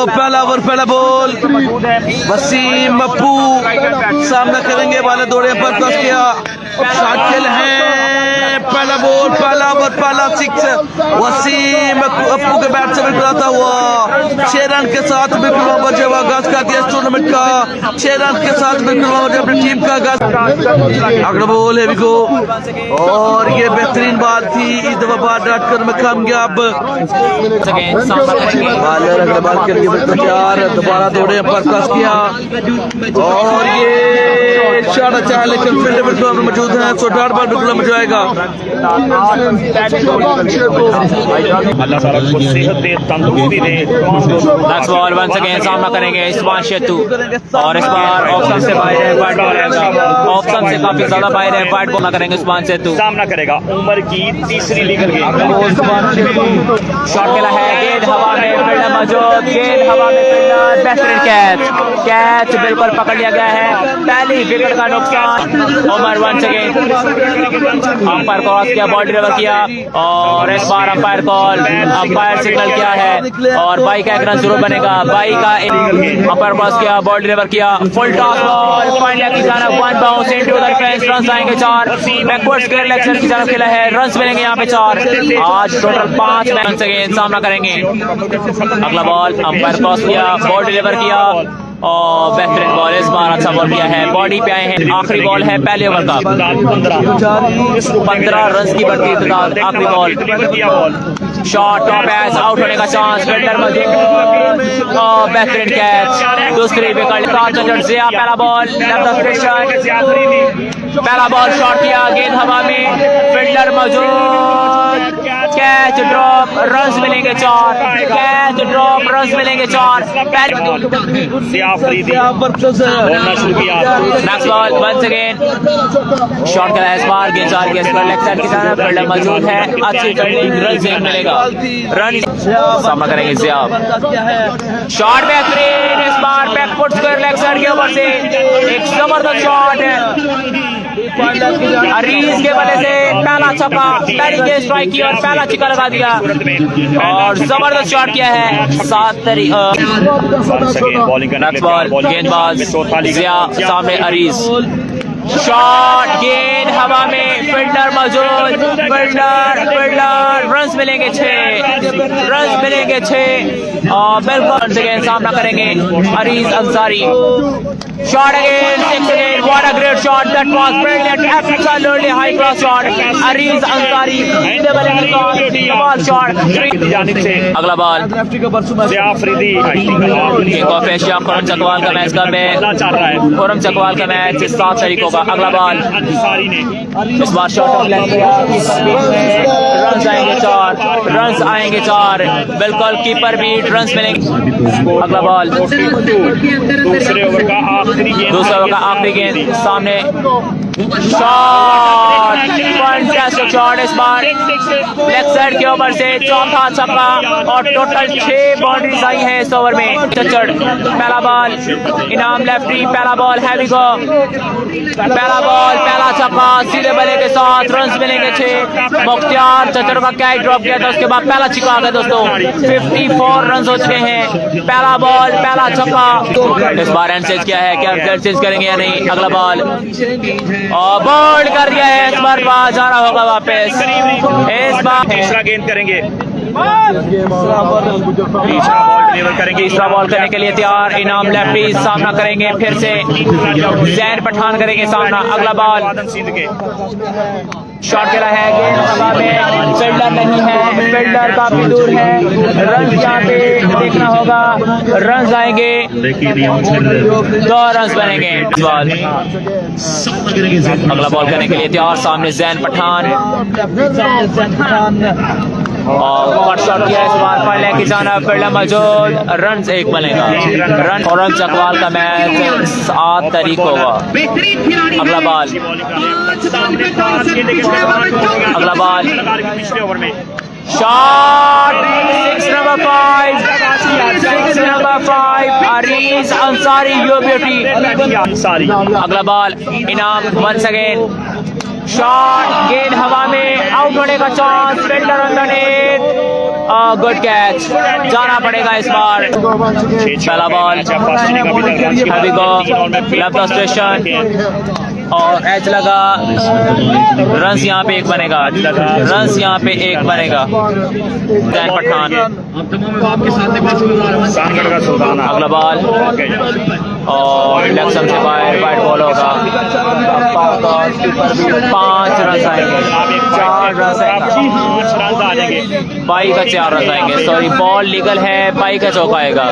पहला ओवर पहला बॉल वसीम मप्पू सामना करेंगे वाले दौड़े पर क्रॉस किया शॉट खेल है पहला बॉल पहला ओवर पहला सिक्स वसीम मप्पू के बैट से बिल्कुल आता हुआ 6 रन के साथ बिल्कुल मोहम्मद जब आगाज कर दिया इस टूर्नामेंट का 6 रन के साथ बिल्कुल मोहम्मद अपनी टीम का आगाज अगला बॉल है विको और ये बेहतरीन बात थी इस दफा बार डाट कर में कम गया अब बाल के लिए तैयार दोबारा दौड़े पर क्रॉस किया और ये शॉट अच्छा है लेकिन फील्ड बिल्कुल मौजूद है सो डाट बार बिल्कुल मौजूद आएगा सामना करेंगे इस्मान शेतू और इस बार ऑप्शन से बाहर है बैट बॉल आएगा ऑप्शन से काफी ज्यादा बाहर है बैट बॉल करेंगे इस्मान शेतू सामना करेगा उम्र की तीसरी लीगल गेम शॉट खेला है गेंद हवा में फील्डर मौजूद गेंद हवा में फील्डर बेहतरीन कैच बिल्कुल पकड़ लिया गया है पहली विकेट का नुकसान Umar once again umpire cross किया बॉल डिलीवर किया और इस बार अंपायर कॉल अंपायर सिग्नल किया है और बाई का एक रन जरूर बनेगा बाई का अंपायर क्रॉस किया बॉल डिलीवर किया फुल टॉस बॉल फाइनल की तरफ one bounce into the defence runs आएंगे 4 बैकवर्ड स्क्वायर लेक्चर की तरफ खेला है रन्स मिलेंगे यहाँ पे 4 आज टोटल 5 रन से सामना करेंगे अगला बॉल अंपायर क्रॉस किया बॉल डिलीवर किया और बेहतरीन बॉल इस बार अच्छा बॉल किया है बॉडी पे आए हैं आखिरी बॉल है पहले ओवर का 15 रन की बढ़ती आखिरी ball shot top edge out होने का चांस फील्डर मौजूद बेहतरीन कैच दूसरी विकेट जिया पहला बॉल पहला बॉल शॉट किया गेंद हवा में फील्डर मौजूद कैच ड्रॉप रन्स मिलेंगे 4 कैच ड्रॉप रन्स मिलेंगे 4 next ball once again shot खेला है इस बार गेंद 4 के लेग साइड की तरफ फील्डर मौजूद है अच्छी फील्डिंग रन मिलेगा रन सामना करेंगे जिया शॉट बेहतरीन इस बार बैकफुट स्क्वायर लेग साइड के ऊपर से एक जबरदस्त शॉट है अरीज के वजह से पहला छक्का पहली गेंद स्ट्राइक की और पहला छक्का लगा दिया और जबरदस्त शॉट किया है 7 गेंदबाज जिया सामने अरीज शॉट गेंद हवा में फील्डर मौजूद फील्डर रन्स मिलेंगे 6 और बिल्कुल सामना करेंगे Areej Ansari shot again 6 again what a great shot that was brilliant absolutely high cross shot Areej Ansari ball shot अगला बॉल खुरम चकवाल का मैच का खुरम चकवाल का मैच 7 तारीख को अगला बॉल इस बार शॉट रन्स आएंगे 4 बिल्कुल कीपर भी रन्स मिलेंगे अगला बॉल दूसरे ओवर का आखिरी गेंद सामने शॉट फैंटास्टिक शॉट इस बार लेग साइड के ऊपर से चौथा छक्का और टोटल 6 बाउंड्रीज आई हैं इस ओवर में चच्चड़ पहला बॉल इनाम लेफ्टी पहला बॉल हैवी गो पहला बॉल पहला छक्का सीधे बल्ले के साथ रन्स मिलेंगे 6 मुख्तियार चच्चड़ का कैच ड्रॉप किया था उसके बाद पहला छक्का आ गया दोस्तों 54 रन हो चुके हैं पहला बॉल पहला छक्का इस बार एंड चेंज किया है क्या रिजल्ट चेंज करेंगे या नहीं अगला बॉल और बोल्ड कर दिया है इस बार जाना होगा वापस इस बार तीसरा गेंद करेंगे तीसरा बॉल करने के लिए तैयार इनाम लेफ्टी सामना करेंगे फिर से जैन पठान करेंगे सामना अगला बॉल शॉट खेला है गेंद हवा में फील्डर नहीं है फील्डर काफी दूर है रन यहाँ पे देखना होगा रन आएंगे 2 रन बनेंगे अगला बॉल करने के लिए तैयार सामने जैन पठान और शॉट किया इस बार फाइनल की जाना फील्डर मौजूद रन 1 बनेगा रन और चकवाल का मैच 7 तारीख होगा अगला ball shot 6 number 5 Areej Ansari यो ब्यूटी अगला बॉल इनाम वंस अगेन शॉट गेंद हवा में आउट होने का chance fielder on the net good catch, जाना पड़ेगा इस बार। पहला बॉल, लेफ्ट स्टेशन और एच लगा, रन्स यहाँ पे एक बनेगा, रन्स यहाँ पे एक बनेगा। जैन पठान, अगला बॉल और इलेक्शन से बाहर वाइट बॉल होगा। 5 रन आएंगे, 4 रन आएंगे, 22 का 4 रन आएंगे। सॉरी, बॉल लीगल है, 22 का चौका आएगा।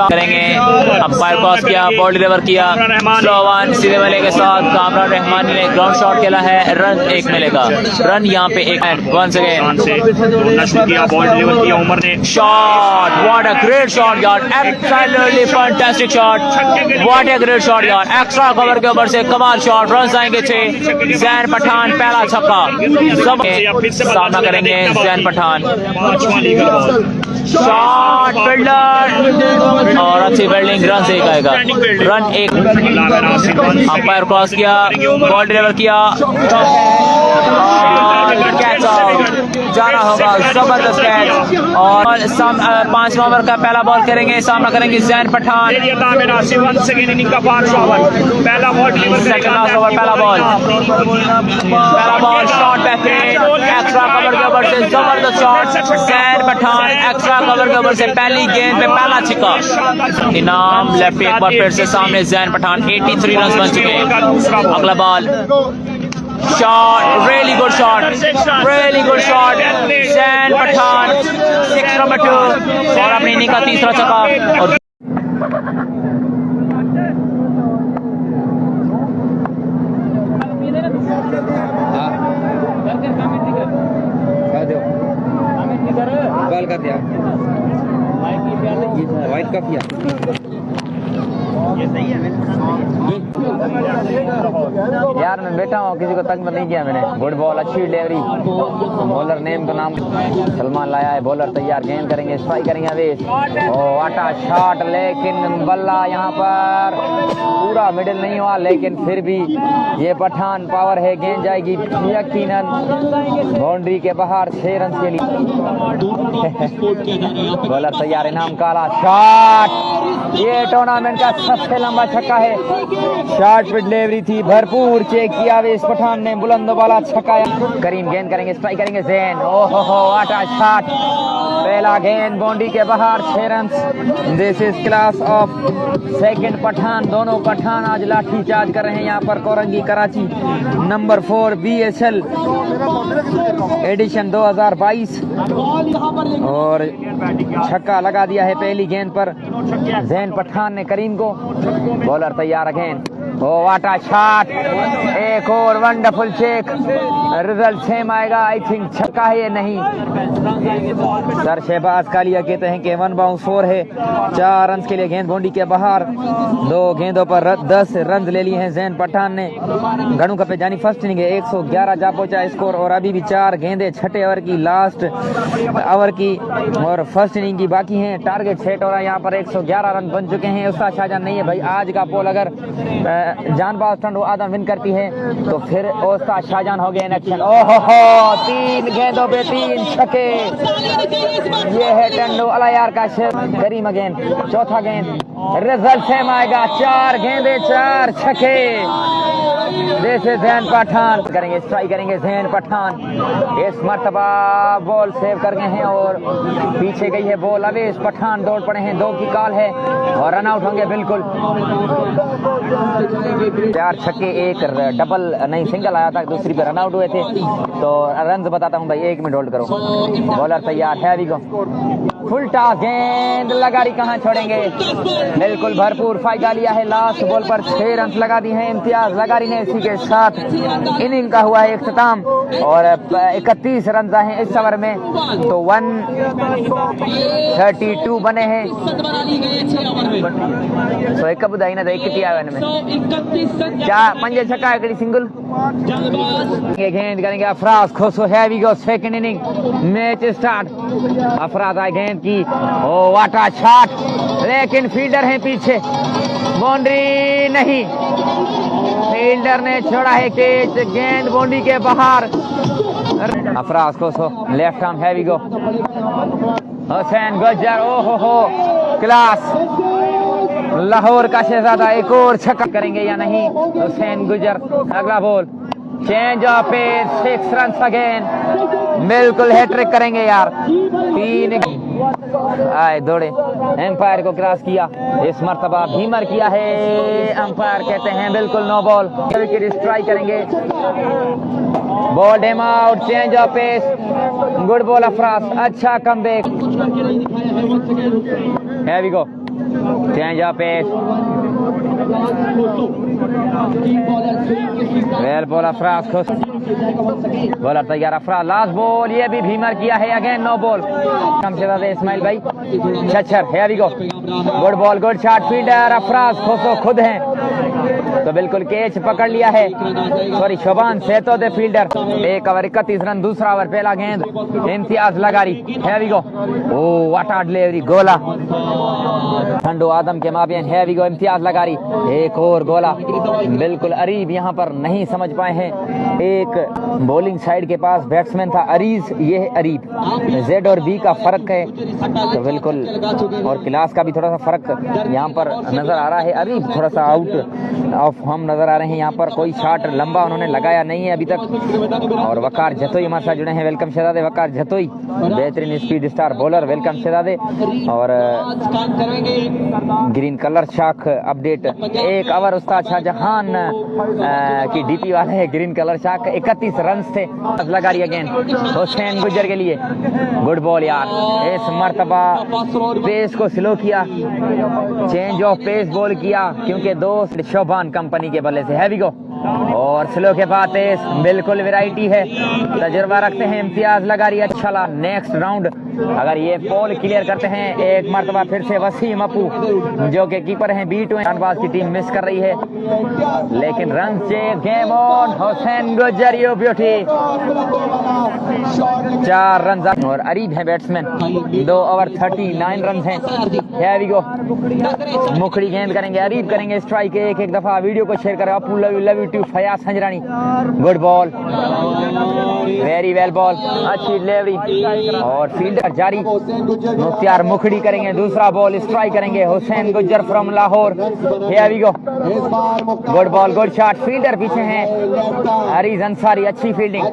करेंगे, अंपायर क्रॉस किया, बॉल डिलीवर किया, स्लो वन सीधे वाले के साथ कामरान रहमानी ने ग्राउंड शॉट खेला है, रन 1 मिलेगा। रन यहाँ पे 1। Once again shot, what a great shot यार, absolutely fantastic shot, what a great shot यार, एक्स्ट्रा कवर के ऊपर से कमाल शॉट। रन आएंगे 6। जैन पठान पहला छक्का, सब सामना करेंगे जैन पठान। शॉट, फील्डर और अच्छी फील्डिंग, रन से 1 आएगा, रन 1। अंपायर क्रॉस किया, बॉल डिलीवर किया, कैच आउट, जाना होगा, जबरदस्त कैच। और 5वां ओवर का पहला बॉल करेंगे, सामना करेंगे Jain Pathan. Second last over, पहला बॉल शॉट, बेहतरीन, एक्स्ट्रा कवर के ऊपर से जबरदस्त shot. Jain Pathan extra cover के ऊपर से पहली गेंद पे पहला छिक्का। इनाम लेफ्ट एक बार फिर से सामने जैन पठान, 83 रन बन चुके हैं। अगला ball, shot, really good shot, really good shot. Jain Pathan 6 number 2 और अपनी इनिंग का तीसरा छक्का। और कॉल कर दिया वाइट का किया यार। मैं बैठा हूँ, किसी को तंग नहीं किया मैंने। गुड बॉल, अच्छी डिलीवरी, बॉलर नेम का नाम सलमान लाया है। बॉलर तैयार, गेंद करेंगे, स्ट्राइक करेंगे अवेश। ओ वाटा शॉट, लेकिन बल्ला यहाँ पर पूरा मिडिल नहीं हुआ, लेकिन फिर भी ये पठान पावर है, गेंद जाएगी यकीनन बाउंड्री के बाहर 6 रन के लिए। बॉलर तैयार, इनाम काला शॉट, ये टूर्नामेंट का सबसे लंबा छक्का है। शॉट पे डिलीवरी थी, भरपूर चेक किया अवेश पठान ने, बुलंद वाला छक्का। करीम गेंद करेंगे, स्ट्राइक करेंगे जैन। ओहो हो, वाटा शॉट, पहला गेंद बाउंड्री के बाहर, 6 run. This is class of second Pathan. दोनों पठान आज लाठी चार्ज कर रहे हैं यहाँ पर Korangi Karachi number 4 BSL edition 2022 और छक्का लगा दिया है पहली गेंद पर जैन पठान ने करीम को। बॉलर तैयार अगेन, ओ वाटा शॉट, एक और वंडरफुल चेक, रिजल्ट सेम आएगा। आई थिंक छक्का है ये नहीं। सर शहबाज कालिया कहते हैं कि 1 बाउंस 4 है। 4 रन के लिए गेंद बाउंड्री के बाहर। 2 गेंदों पर 10 रन ले लिए हैं जैन पठान ने। गणू कपे जानी फर्स्ट इनिंग है, 111 जा पहुंचा स्कोर और अभी भी 4 गेंदे छठे ओवर की, लास्ट ओवर की और फर्स्ट इनिंग की बाकी हैं। टारगेट सेट हो रहा है यहाँ पर, 111 रन बन चुके हैं। उस्ताद शाहजहां नहीं है भाई, आज का पोल अगर जानबाज टंडू आदम विन करती है तो फिर उस्ताद शाहजहां हो गए इन एक्शन। ओहो हो, 3 गेंदों पे 3 छक्के, ये है टंडू अलायार का शेर। करीम अगेन, चौथा गेंद, रिजल्ट सेम आएगा, 4 गेंदे 4 छक्के। जैसे जैन पठान करेंगे, स्ट्राइक करेंगे जैन पठान। इस मर्तबा बॉल सेव कर गए हैं और पीछे गई है बॉल। अवेश पठान दौड़ पड़े हैं, 2 की कॉल है और रन आउट होंगे बिल्कुल। 4 छक्के, 1 डबल नहीं सिंगल आया था, दूसरी पे रन आउट हुए थे। तो रन बताता हूँ भाई, 1 मिनट होल्ड करो। बॉलर तैयार है, अभी को फुल टॉस गेंद, लगाड़ी कहाँ छोड़ेंगे, बिल्कुल भरपूर फायदा लिया है। लास्ट बॉल पर 6 रन लगा दी हैं इम्तियाज लगाड़ी ने। इसी के साथ इनिंग का हुआ है इख्तिताम और 31 रन हैं इस ओवर में, तो 132 बने हैं। तो एक बुधाई ना कितनी आया में 4 छक्का, 1 सिंगल। गेंद करेंगे Afraz Khoso, heavy go second inning, match start. Afraz आए गेंद की, ओ वाटा शॉट, लेकिन फील्डर है पीछे, बाउंड्री नहीं, फील्डर ने छोड़ा है कैच, गेंद बाउंड्री के बाहर। अफराज कोसो लेफ्ट आर्म हैवी गो हुसैन गुज्जर ओ हो क्लास लाहौर का शहजादा एक और छक्का करेंगे या नहीं हुसैन गुज्जर अगला ball change of pace 6 run again बिल्कुल हैट्रिक करेंगे यार 3 आए दौड़े एम्पायर को क्रॉस किया इस मर्तबा भीमर किया है अंपायर कहते हैं बिल्कुल नो बॉल विकेट स्ट्राइक करेंगे बॉल डेम out change of pace good ball Afraz अच्छा comeback heavy go change of pace well ball Afraz खुश बॉलर तैयार अफराज लास्ट बॉल ये भी भीमर किया है अगेन नो बॉल कम से ज्यादा इस्माइल भाई छच्छर heavy go good ball good shot fielder Afraz Khoso खुद हैं तो बिल्कुल कैच पकड़ लिया है सॉरी शोभान सेतो दे फील्डर 1 ओवर 31 रन दूसरा ओवर पहला गेंद Imtiaz Lagari heavy go oh what a delivery गोला ठंडो आदम के माबियन हैवी गो इम्तियाज लगारी एक और गोला बिल्कुल अरीब यहाँ पर नहीं समझ पाए हैं एक बॉलिंग साइड के पास बैट्समैन था अरीज ये है अरीब जेड और बी का फर्क है तो बिल्कुल और क्लास का भी थोड़ा सा फर्क यहाँ पर नजर आ रहा है अरीब थोड़ा सा आउट ऑफ फॉर्म नजर आ रहे हैं यहाँ पर कोई शॉट लंबा उन्होंने लगाया नहीं है अभी तक और वकार जतोई हमारे साथ जुड़े हैं वेलकम शहजादे वकार जतोई बेहतरीन स्पीड स्टार बॉलर वेलकम शहजादे और ग्रीन कलर शाख अपडेट 1 ओवर उस्ताद शाहजहान की डीपी वाले है ग्रीन कलर शाख 31 रन थे लगा रही अगेन हुसैन गुज्जर के लिए गुड बॉल यार इस मर्तबा पेस को स्लो किया चेंज ऑफ पेस बॉल किया क्योंकि दोस्त शोभान कंपनी के बल्ले से हैवी गो और स्लो के बाद पेस बिल्कुल वैरायटी है तजुर्बा रखते हैं इम्तियाज लगा रही अच्छा नेक्स्ट राउंड अगर ये बॉल क्लियर करते हैं एक मर्तबा फिर से वसीम अपू जो कि कीपर हैं B2 जानबाज की टीम मिस कर रही है लेकिन run chase game on Hussain Gujjar you beauty 4 run और अरीब है बैट्समैन 2 ओवर 39 रन हैं हैवी गो मुखड़ी गेंद करेंगे अरीब करेंगे स्ट्राइक एक दफा वीडियो को शेयर करें अपू love you too Fayaz Hanjrani good ball very well ball अच्छी डिलीवरी और फील्डर जारी मुख्तियार मुखड़ी करेंगे दूसरा बॉल स्ट्राइक करेंगे Hussain Gujjar from Lahore heavy go good ball good shot fielder पीछे हैं अरीज अंसारी अच्छी फील्डिंग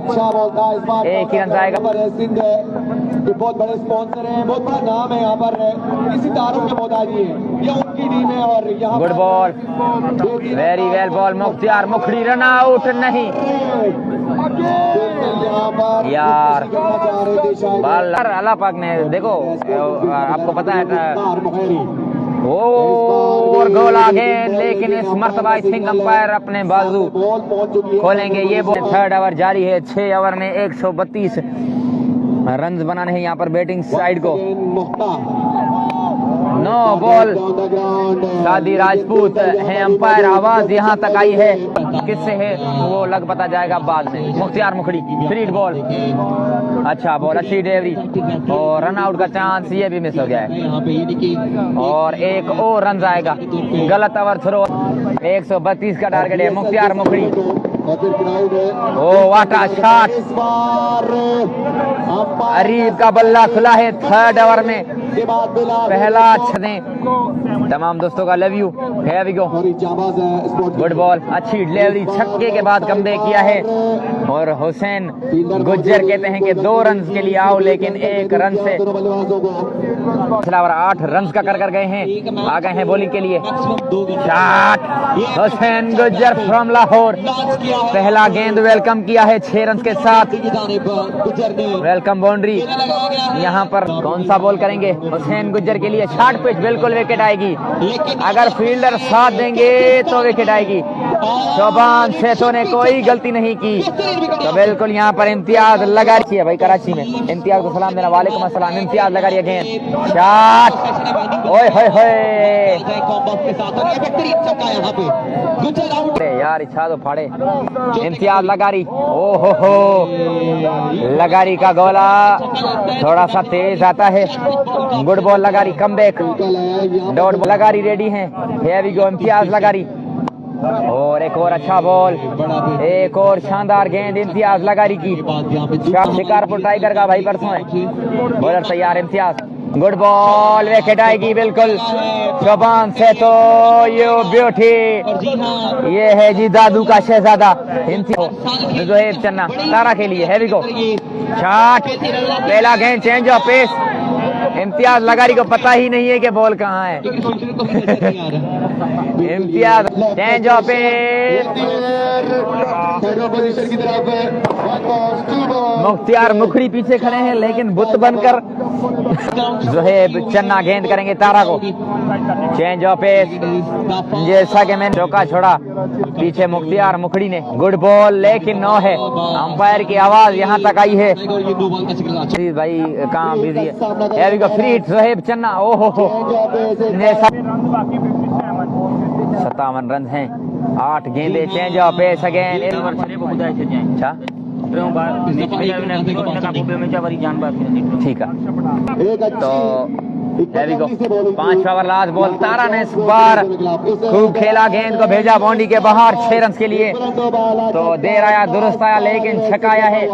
एक ही रन आएगा बहुत बड़े स्पॉन्सर हैं बहुत बड़ा नाम है यहाँ पर इसी तारों के मोहताजी है ये उनकी टीम है और यहाँ good ball very well ball Mukhtiar Mukhdi run out नहीं यार बालर अल्लाह पाक ने देखो आपको पता है और गोल आगे लेकिन इस मर्तबा आई थिंक अंपायर अपने बाजू खोलेंगे ये बॉल 3rd ओवर जारी है 6 ओवर में 132 रन बनाने हैं यहाँ पर बैटिंग साइड को नो बॉल शादी राजपूत है अंपायर आवाज यहाँ तक आई है किससे है वो लग पता जाएगा बाद में मुख्तियार मुखड़ी फ्रीड बॉल अच्छा बॉल अच्छी डिलीवरी और रन आउट का चांस ये भी मिस हो गया है और एक और रन आएगा गलत ओवर थ्रो 132 का टारगेट है मुख्तियार मुखड़ी ओ वाटा शॉट अरीब का बल्ला खुला है 3rd ओवर में पहला छदे तमाम दोस्तों का love you heavy go good ball अच्छी डिलीवरी छक्के के बाद कमबैक किया है और हुसैन गुज्जर कहते हैं कि 2 रन के लिए आओ लेकिन 1 रन से 8 रन का कर गए हैं आ गए हैं बॉलिंग के लिए शॉट हुसैन गुज्जर फ्रॉम लाहौर पहला गेंद वेलकम किया है 6 रन के साथ वेलकम बाउंड्री यहाँ पर कौन सा बॉल करेंगे हुसैन गुज्जर के लिए शॉर्ट पिच बिल्कुल विकेट आएगी अगर फील्डर साथ देंगे तो विकेट आएगी शोभान सेतो ने कोई गलती नहीं की तो बिल्कुल यहाँ पर इम्तियाज लगा रही है भाई कराची में इम्तियाज को सलाम देना वालेकुम अस्सलाम इम्तियाज लगा रही है गेंद शॉट ओए होए होए यार इच्छा तो फाड़े इम्तियाज लगारी ओ हो लगारी का गोला थोड़ा सा तेज आता है good ball Lagari comeback dot Lagari ready है हैवी गो इम्तियाज लगारी और एक और अच्छा बॉल, एक और शानदार गेंद इम्तियाज लगारी की। शिकारपुर टाइगर का भाई परसों है। बॉलर तैयार इम्तियाज, गुड बॉल, विकेट आएगी बिल्कुल शोभान से। तो ये ब्यूटी, ये है जी दादू का शहजादा इम्तियाज जोहेब चन्ना तारा के लिए। हैवी गो शॉट, पहला गेंद चेंज ऑफ पेस। इम्तियाज लगारी को पता ही नहीं है कि बॉल कहाँ है। Imtiaz change of pace, Mukhtiar मुखड़ी पीछे खड़े हैं लेकिन बुत बनकर जोहेब चन्ना गेंद करेंगे तारा को। चेंज ऑफ पेस, जैसा कि मैंने चौका छोड़ा पीछे मुख्तियार मुखड़ी ने। गुड बॉल लेकिन नो है। अंपायर की आवाज यहाँ तक आई है भाई कहाँ बिजी है। फ्री हिट जोहेब चन्ना। ओहो 57 रन हैं, 8 गेंदे। Change of pace again. अच्छा ठीक है, तो 5 ओवर लास्ट बॉल। तारा ने इस बार खूब खेला, गेंद को भेजा बाउंड्री के बाहर 6 रन के लिए। तो देर आया दुरुस्त आया लेकिन छकाया है।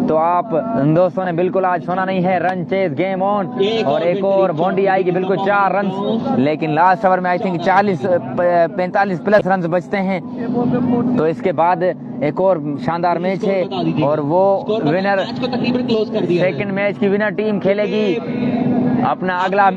तो आप दोस्तों ने बिल्कुल आज सोना नहीं है। रन चेज गेम ऑन, और एक और बाउंड्री आएगी बिल्कुल 4 रन। लेकिन लास्ट ओवर में आई थिंक 45 प्लस रन बचते हैं। तो इसके बाद एक और शानदार मैच है और वो विनर सेकंड मैच की विनर टीम खेलेगी अपना अगला